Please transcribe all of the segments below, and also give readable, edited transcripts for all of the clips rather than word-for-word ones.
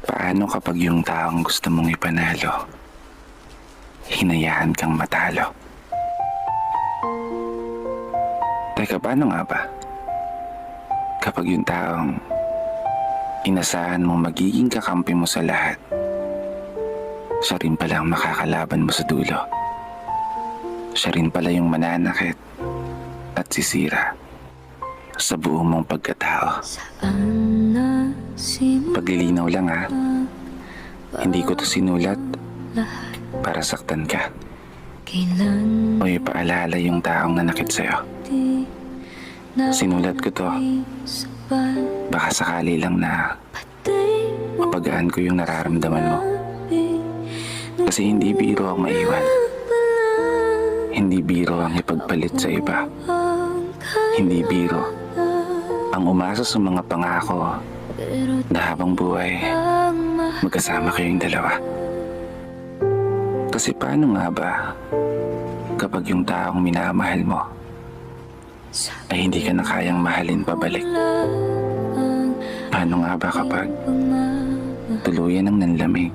Paano kapag yung taong gusto mong ipanalo, hinayaan kang matalo? Teka, paano nga ba? Kapag yung taong inasahan mong magiging kakampi mo sa lahat, siya rin pala ang makakalaban mo sa dulo. Siya rin pala yung mananakit at sisira sa buong mong pagkatao. Paglilinaw lang ha, hindi ko to sinulat para saktan ka o ipaalala yung taong nanakit sa'yo. Sinulat ko to baka sakali lang na mapagaan ko yung nararamdaman mo. Kasi hindi biro ang maiwan, hindi biro ang ipagpalit sa iba, hindi biro ang umasa sa mga pangako na habang buhay magkasama kayong dalawa. Kasi paano nga ba kapag yung taong minamahal mo ay hindi ka na kayang mahalin pabalik? Paano nga ba kapag tuluyan ng nanlamig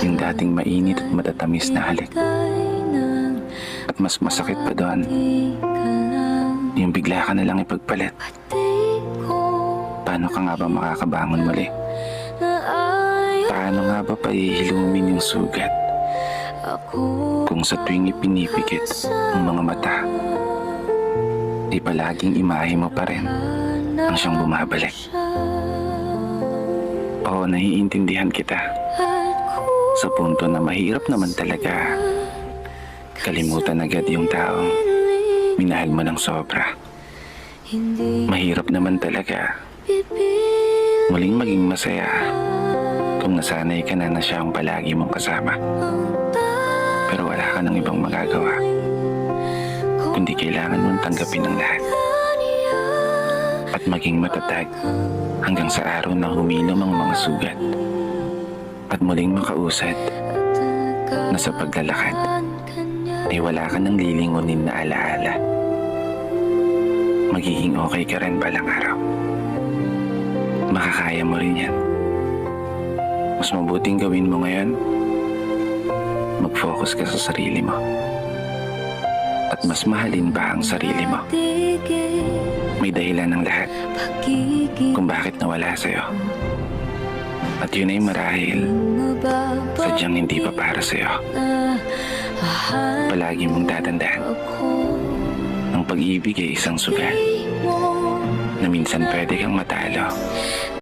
yung dating mainit at matatamis na halik? At mas masakit pa doon, yung bigla ka na lang ipagpalit. Paano ka nga ba makakabangon muli? Paano nga ba paihilumin yung sugat kung sa tuwing ipinipikit ang mga mata, di palaging imahe mo pa rin ang siyang bumabalik? Oo, naiintindihan kita sa punto na mahirap naman talaga kalimutan agad yung taong minahal mo ng sobra. Mahirap naman talaga muling maging masaya kung nasanay ka na siya ang palagi mong kasama. Pero wala ka ng ibang magagawa kundi kailangan mong tanggapin ang lahat at maging matatag hanggang sa araw na humilom ang mga sugat at muling makausad na sa paglalakad ay wala ka ng lilingunin na alaala. Magiging okay ka rin balang araw. Makakaya mo rin yan. Mas mabuting gawin mo ngayon, mag-focus ka sa sarili mo at mas mahalin ba ang sarili mo. May dahilan ng lahat kung bakit nawala sa'yo. At yun ay marahil sadyang hindi pa para sa'yo. Palagi mong tatandaan, ang pag-ibig ay isang sugal na minsan pwede kang matalo